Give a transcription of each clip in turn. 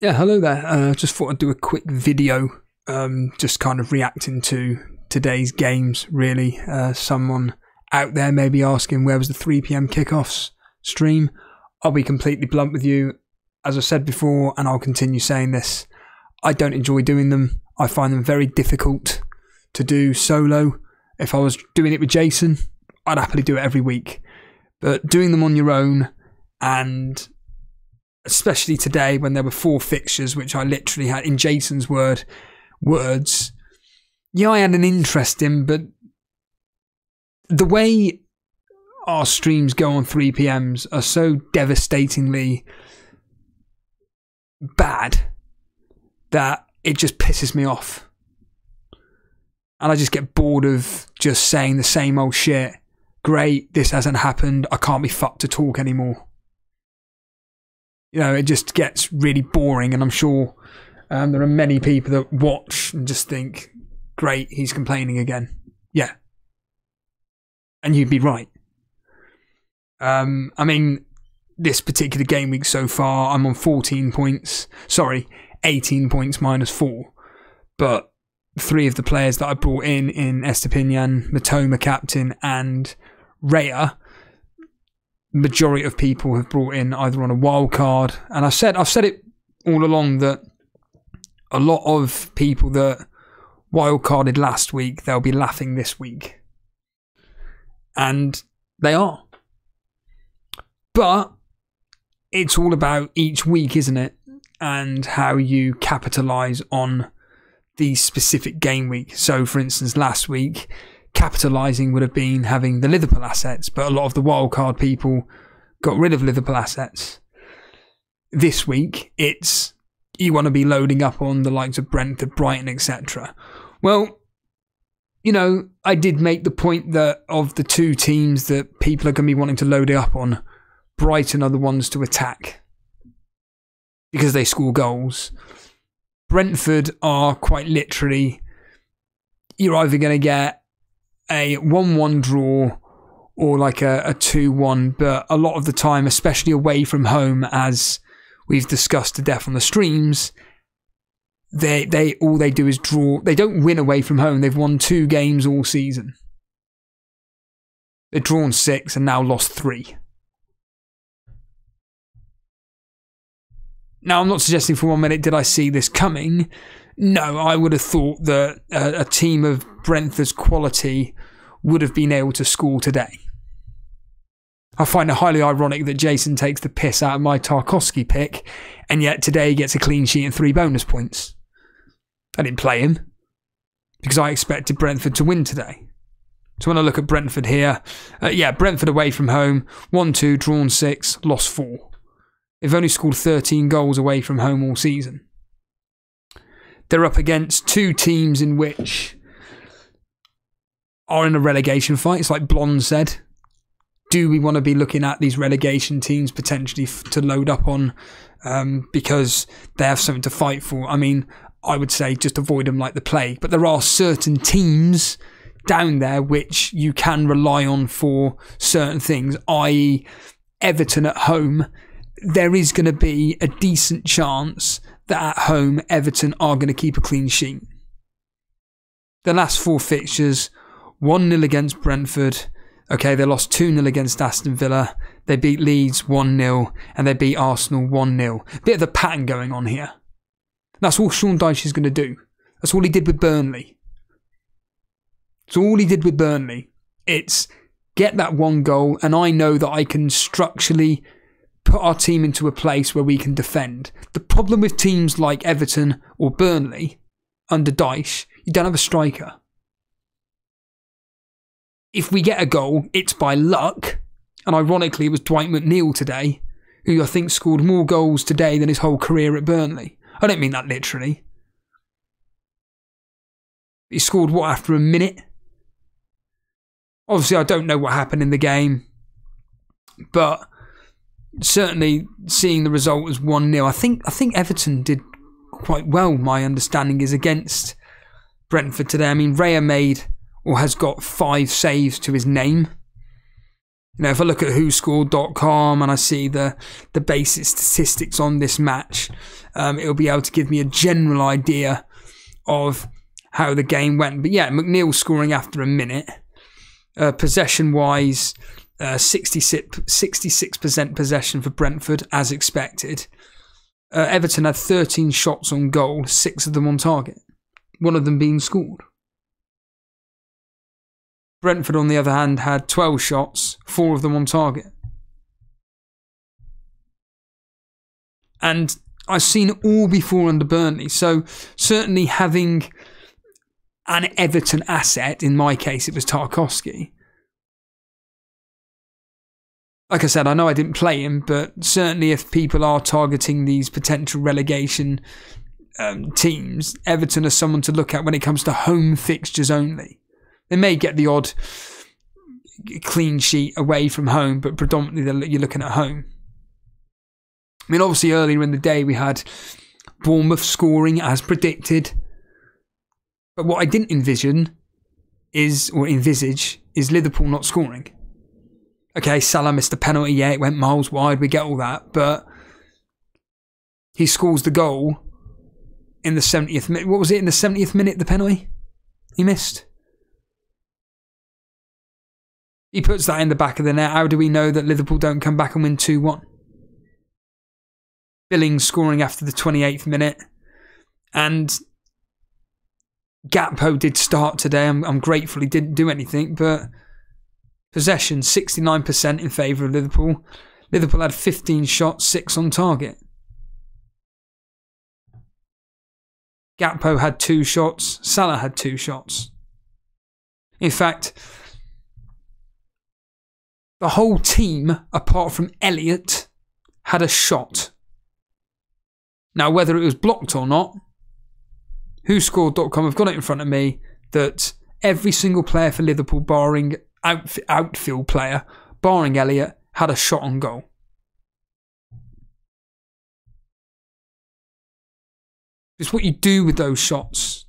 Yeah, hello there. Just thought I'd do a quick video, just kind of reacting to today's games, really. Someone out there may be asking, where was the 3 PM kickoffs stream? I'll be completely blunt with you. As I said before, and I'll continue saying this, I don't enjoy doing them. I find them very difficult to do solo. If I was doing it with Jason, I'd happily do it every week. But doing them on your own, and especially today when there were 4 fixtures, which I literally had, in Jason's words, yeah, I had an interest in, but the way our streams go on 3 PMs are so devastatingly bad that it just pisses me off. And I just get bored of just saying the same old shit. Great, this hasn't happened, I can't be fucked to talk anymore. You know, it just gets really boring, and I'm sure there are many people that watch and just think, great, he's complaining again. Yeah. And you'd be right. I mean, this particular game week so far, I'm on 14 points. Sorry, 18 points minus 4. But 3 of the players that I brought in Estepinian, Mitoma captain, and Raya, majority of people have brought in either on a wild card, and I've said it all along that a lot of people that wild carded last week, they'll be laughing this week, and they are. But it's all about each week, isn't it, and how you capitalise on the specific game week. So for instance, last week, capitalising would have been having the Liverpool assets, but a lot of the wildcard people got rid of Liverpool assets. This week, it's you want to be loading up on the likes of Brentford, Brighton, etc. Well, you know, I did make the point that of the 2 teams that people are going to be wanting to load it up on, Brighton are the ones to attack because they score goals. Brentford are quite literally, you're either going to get a 1-1 draw or like a 2-1, but a lot of the time, especially away from home, as we've discussed to death on the streams, they all they do is draw. They don't win away from home. They've won 2 games all season. They've drawn 6 and now lost 3. Now, I'm not suggesting for 1 minute did I see this coming. No, I would have thought that a team of Brentford's quality would have been able to score today. I find it highly ironic that Jason takes the piss out of my Tarkowski pick, and yet today he gets a clean sheet and 3 bonus points. I didn't play him because I expected Brentford to win today. So when I look at Brentford here, yeah, Brentford away from home, 1-2, drawn 6, lost 4. They've only scored 13 goals away from home all season. They're up against 2 teams in which are in a relegation fight. It's like Blonde said. Do we want to be looking at these relegation teams potentially to load up on because they have something to fight for? I mean, I would say just avoid them like the plague. But there are certain teams down there which you can rely on for certain things, i.e. Everton at home. There is going to be a decent chance that at home Everton are going to keep a clean sheet. The last 4 fixtures, 1-0 against Brentford. Okay, they lost 2-0 against Aston Villa. They beat Leeds 1-0 and they beat Arsenal 1-0. Bit of a pattern going on here. That's all Sean Dyche is going to do. That's all he did with Burnley. That's all he did with Burnley. It's get that 1 goal, and I know that I can structurally put our team into a place where we can defend. The problem with teams like Everton or Burnley under Dyche, you don't have a striker. If we get a goal, it's by luck. And ironically, it was Dwight McNeil today, who I think scored more goals today than his whole career at Burnley. I don't mean that literally. He scored what, after a minute? Obviously, I don't know what happened in the game, but certainly seeing the result as 1-0, I think Everton did quite well, my understanding is, against Brentford today. I mean, Raya made or has got 5 saves to his name. You know, if I look at whoscored.com and I see the basic statistics on this match, it'll be able to give me a general idea of how the game went. But yeah, McNeil scoring after a minute. Possession-wise, 66% possession for Brentford, as expected. Everton had 13 shots on goal, 6 of them on target, one of them being scored. Brentford, on the other hand, had 12 shots, 4 of them on target. And I've seen it all before under Burnley, so certainly having an Everton asset, in my case it was Tarkowski. Like I said, I know I didn't play him, but certainly if people are targeting these potential relegation teams, Everton are someone to look at when it comes to home fixtures only. They may get the odd clean sheet away from home, but predominantly you're looking at home. I mean, obviously earlier in the day we had Bournemouth scoring as predicted. But what I didn't envisage is Liverpool not scoring. Okay, Salah missed a penalty, yeah, it went miles wide, we get all that, but he scores the goal in the 70th minute. What was it, in the 70th minute, the penalty he missed? He puts that in the back of the net. How do we know that Liverpool don't come back and win 2-1? Billings scoring after the 28th minute. And Gakpo did start today. I'm grateful he didn't do anything, but possession, 69% in favour of Liverpool. Liverpool had 15 shots, 6 on target. Gakpo had 2 shots. Salah had 2 shots. In fact, the whole team, apart from Elliott, had a shot. Now, whether it was blocked or not, whoscored.com have got it in front of me that every single player for Liverpool, barring outfield player, barring Elliott, had a shot on goal. It's what you do with those shots.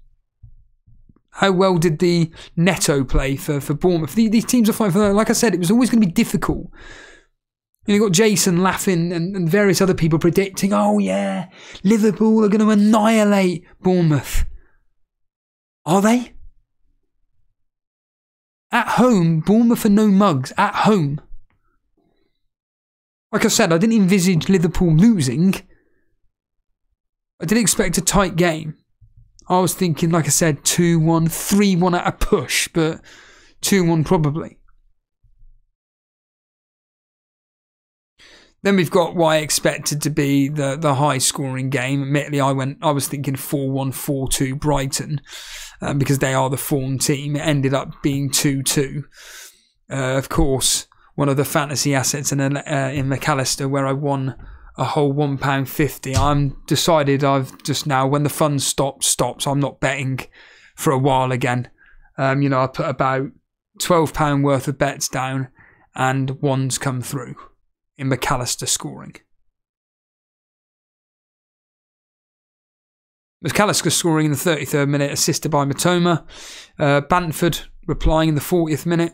How well did the Neto play for Bournemouth? These teams are fighting for that. Like I said, it was always going to be difficult. You got Jason laughing and various other people predicting, oh yeah, Liverpool are going to annihilate Bournemouth. Are they? At home, Bournemouth are no mugs. At home. Like I said, I didn't envisage Liverpool losing. I didn't expect a tight game. I was thinking, like I said, 2-1, 3-1 at a push, but 2-1 probably. Then we've got what I expected to be the high-scoring game. Admittedly, I was thinking 4-1, 4-2 Brighton, because they are the form team. It ended up being 2-2. Of course, one of the fantasy assets in McAllister, where I won a whole £1.50. I'm decided I've just now, when the fun stops. I'm not betting for a while again. I put about £12 worth of bets down, and one's come through in McAllister scoring. McAllister scoring in the 33rd minute, assisted by Mitoma. Brentford replying in the 40th minute.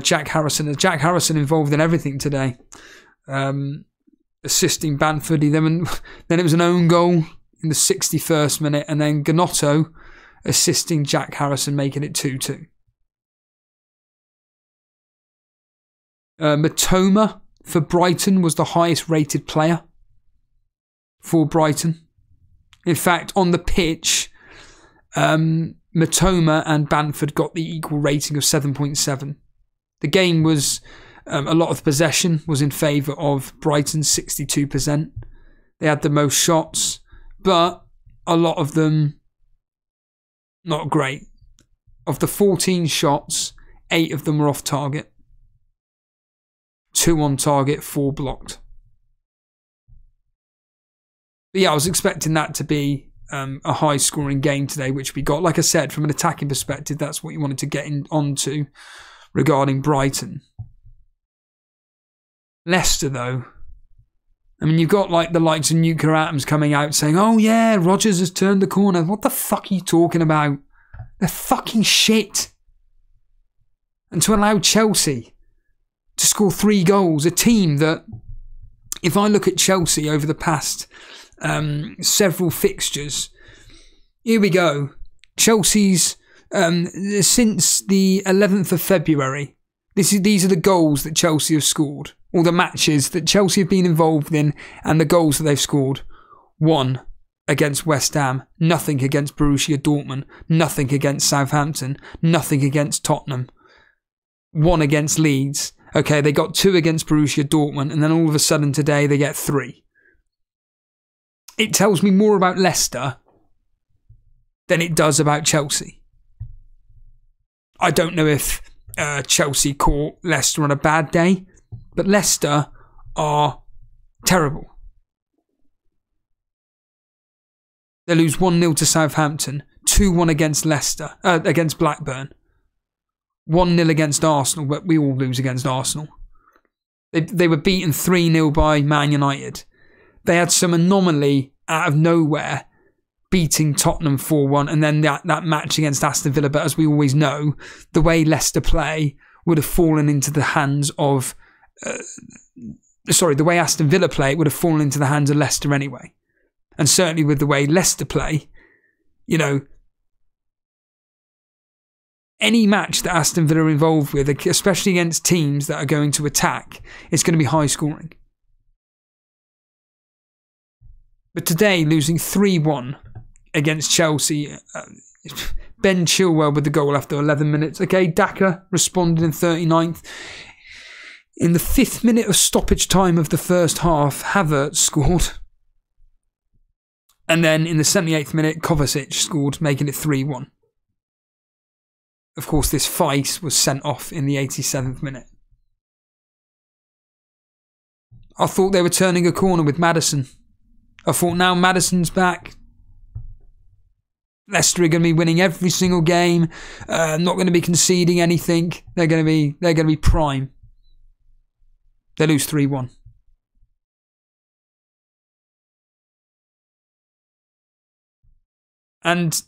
Jack Harrison involved in everything today. Assisting Brentford. Then it was an own goal in the 61st minute, and then Gnotto assisting Jack Harrison, making it 2-2. Mitoma for Brighton was the highest rated player for Brighton. In fact, on the pitch, Mitoma and Brentford got the equal rating of 7.7. The game was, a lot of possession was in favour of Brighton, 62%. They had the most shots, but a lot of them not great. Of the 14 shots, 8 of them were off target. 2 on target, 4 blocked. But yeah, I was expecting that to be a high-scoring game today, which we got. Like I said, from an attacking perspective, that's what you wanted to get onto regarding Brighton. Leicester, though, I mean, you've got like the likes of Nuclear Atoms coming out saying, oh yeah, Rodgers has turned the corner. What the fuck are you talking about? They're fucking shit. And to allow Chelsea to score 3 goals. A team that, if I look at Chelsea over the past several fixtures, here we go. Chelsea's, since the 11th of February, these are the goals that Chelsea have scored, or the matches that Chelsea have been involved in, and the goals that they've scored. 1 against West Ham, nothing against Borussia Dortmund, nothing against Southampton, nothing against Tottenham, 1 against Leeds. Okay, they got 2 against Borussia Dortmund, and then all of a sudden today they get 3. It tells me more about Leicester than it does about Chelsea. I don't know if Chelsea caught Leicester on a bad day, but Leicester are terrible. They lose 1-0 to Southampton, 2-1 against Blackburn, 1-0 against Arsenal, but we all lose against Arsenal. They were beaten 3-0 by Man United. They had some anomaly out of nowhere, beating Tottenham 4-1, and then that match against Aston Villa. But as we always know, the way Leicester play would have fallen into the hands of... the way Aston Villa play, it would have fallen into the hands of Leicester anyway. And certainly with the way Leicester play, you know, any match that Aston Villa are involved with, especially against teams that are going to attack, it's going to be high scoring. But today, losing 3-1 against Chelsea, Ben Chilwell with the goal after 11 minutes. Okay, Daka responded in 39th. In the 5th minute of stoppage time of the first half, Havertz scored. And then in the 78th minute, Kovacic scored, making it 3-1. Of course, this Feist was sent off in the 87th minute. I thought they were turning a corner with Maddison. I thought now Maddison's back. Leicester are going to be winning every single game. Not going to be conceding anything. They're going to be prime. They lose 3-1. And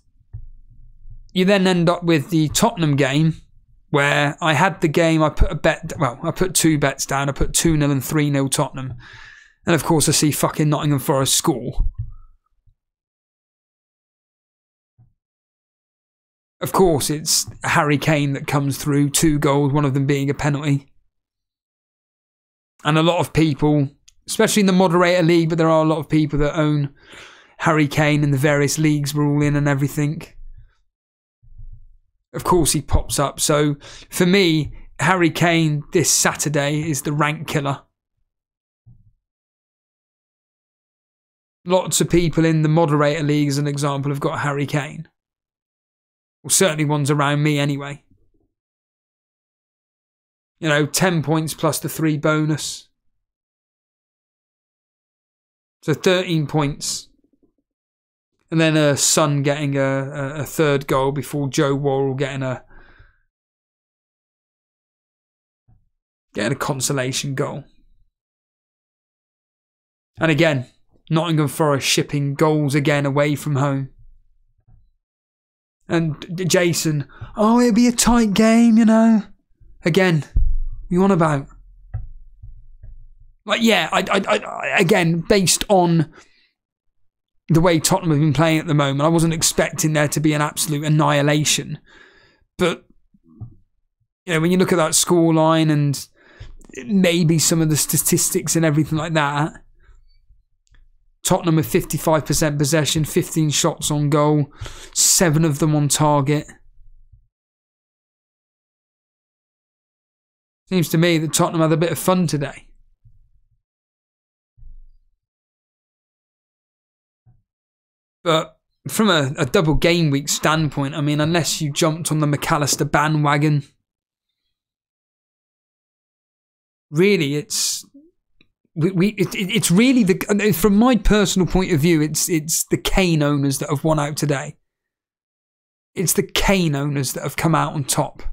you then end up with the Tottenham game, where I had the game, I put 2 bets down. I put 2-0 and 3-0 Tottenham. And of course I see fucking Nottingham Forest score. Of course it's Harry Kane that comes through, 2 goals, one of them being a penalty. And a lot of people, especially in the moderator league, but there are a lot of people that own Harry Kane in the various leagues we're all in and everything. Of course he pops up. So for me, Harry Kane this Saturday is the rank killer. Lots of people in the moderator league, as an example, have got Harry Kane. Well, certainly ones around me anyway. You know, 10 points plus the 3 bonus. So 13 points. And then Son getting a 3rd goal before Joe Worrell getting a consolation goal. And again, Nottingham Forest shipping goals again away from home. And Jason, oh, it'll be a tight game, you know. Again, what you on about? Like, yeah, I again, based on the way Tottenham have been playing at the moment, I wasn't expecting there to be an absolute annihilation. But, you know, when you look at that scoreline and maybe some of the statistics and everything like that, Tottenham with 55% possession, 15 shots on goal, 7 of them on target. Seems to me that Tottenham had a bit of fun today. But from a double game week standpoint, I mean, unless you jumped on the McAllister bandwagon, really, it's really from my personal point of view, it's the Kane owners that have won out today. It's the Kane owners that have come out on top.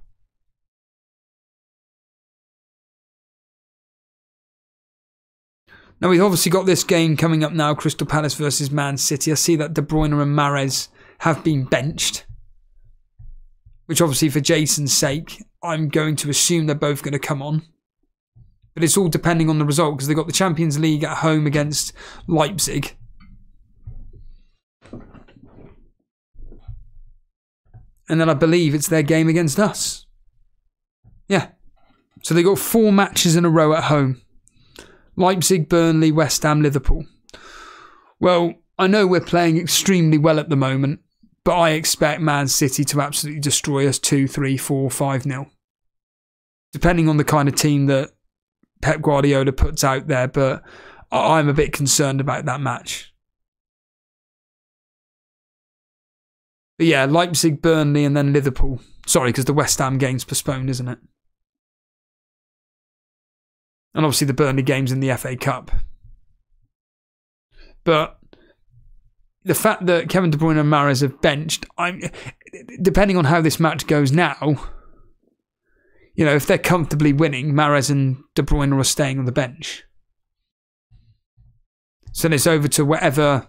Now, we've obviously got this game coming up now, Crystal Palace versus Man City. I see that De Bruyne and Mahrez have been benched, which obviously for Jason's sake, I'm going to assume they're both going to come on. But it's all depending on the result, because they've got the Champions League at home against Leipzig. And then I believe it's their game against us. Yeah. So they've got 4 matches in a row at home. Leipzig, Burnley, West Ham, Liverpool. Well, I know we're playing extremely well at the moment, but I expect Man City to absolutely destroy us 2, 3, 4, 5-0. Depending on the kind of team that Pep Guardiola puts out there, but I'm a bit concerned about that match. But yeah, Leipzig, Burnley, and then Liverpool. Sorry, because the West Ham game's postponed, isn't it? And obviously the Burnley game's in the FA Cup. But the fact that Kevin De Bruyne and Mahrez have benched, depending on how this match goes now, you know, if they're comfortably winning, Mahrez and De Bruyne are staying on the bench. So it's over to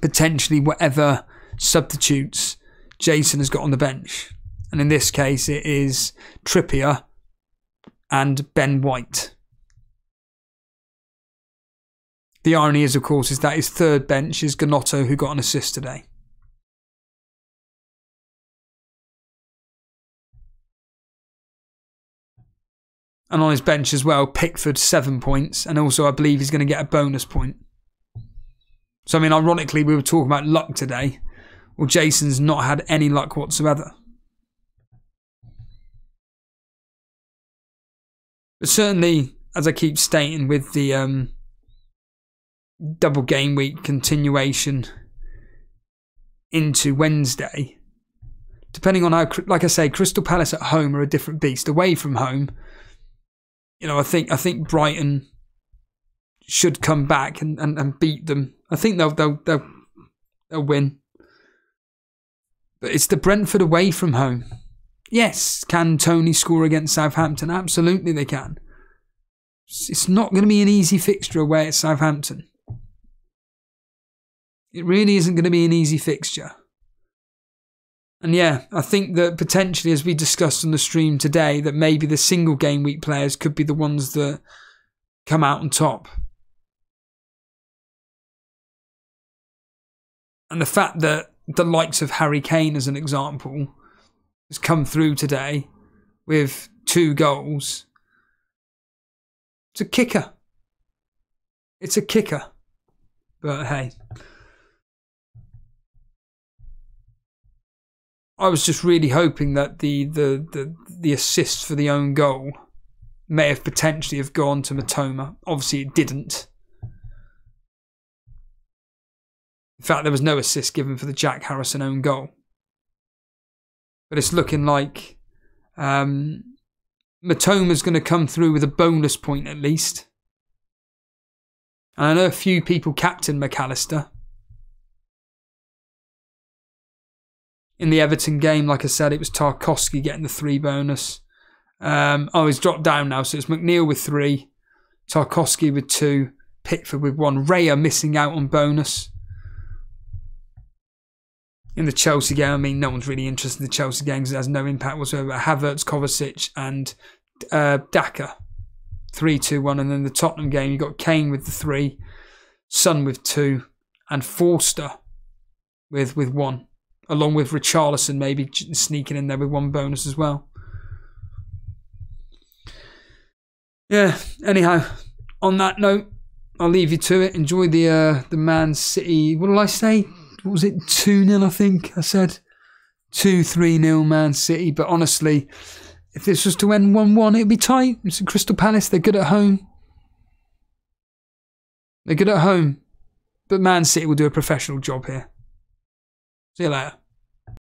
potentially whatever substitutes Jason has got on the bench. And in this case, it is Trippier and Ben White. The irony is, of course, is that his third bench is Gnotto, who got an assist today. And on his bench as well, Pickford, 7 points. And also, I believe he's going to get a bonus point. So, I mean, ironically, we were talking about luck today. Well, Jason's not had any luck whatsoever. But certainly, as I keep stating, with the double game week continuation into Wednesday, depending on how, like I say, Crystal Palace at home are a different beast. Away from home, you know, I think Brighton should come back and beat them. I think they'll win. But it's the Brentford away from home. Yes, can Tony score against Southampton? Absolutely they can. It's not going to be an easy fixture away at Southampton. It really isn't going to be an easy fixture. And yeah, I think that potentially, as we discussed on the stream today, that maybe the single game week players could be the ones that come out on top. And the fact that the likes of Harry Kane, as an example, has come through today with 2 goals. It's a kicker. It's a kicker. But hey. I was just really hoping that the assist for the own goal may have potentially have gone to Mitoma. Obviously it didn't. In fact, there was no assist given for the Jack Harrison own goal. But it's looking like Mitoma's going to come through with a bonus point at least. And I know a few people captain McAllister. In the Everton game, like I said, it was Tarkowski getting the 3 bonus. He's dropped down now, so it's McNeil with 3, Tarkowski with 2, Pickford with 1. Raya missing out on bonus. In the Chelsea game, I mean, no one's really interested in the Chelsea game because it has no impact whatsoever. Havertz, Kovacic and Daka. 3-2-1. And then the Tottenham game, you got Kane with the 3, Son with 2, and Forster with 1. Along with Richarlison maybe sneaking in there with 1 bonus as well. Yeah, anyhow, on that note, I'll leave you to it. Enjoy the Man City. What did I say? What was it? 2-0, I think I said. 2-3-0 Man City. But honestly, if this was to end 1-1, it'd be tight. It's Crystal Palace. They're good at home. They're good at home. But Man City will do a professional job here. See you later.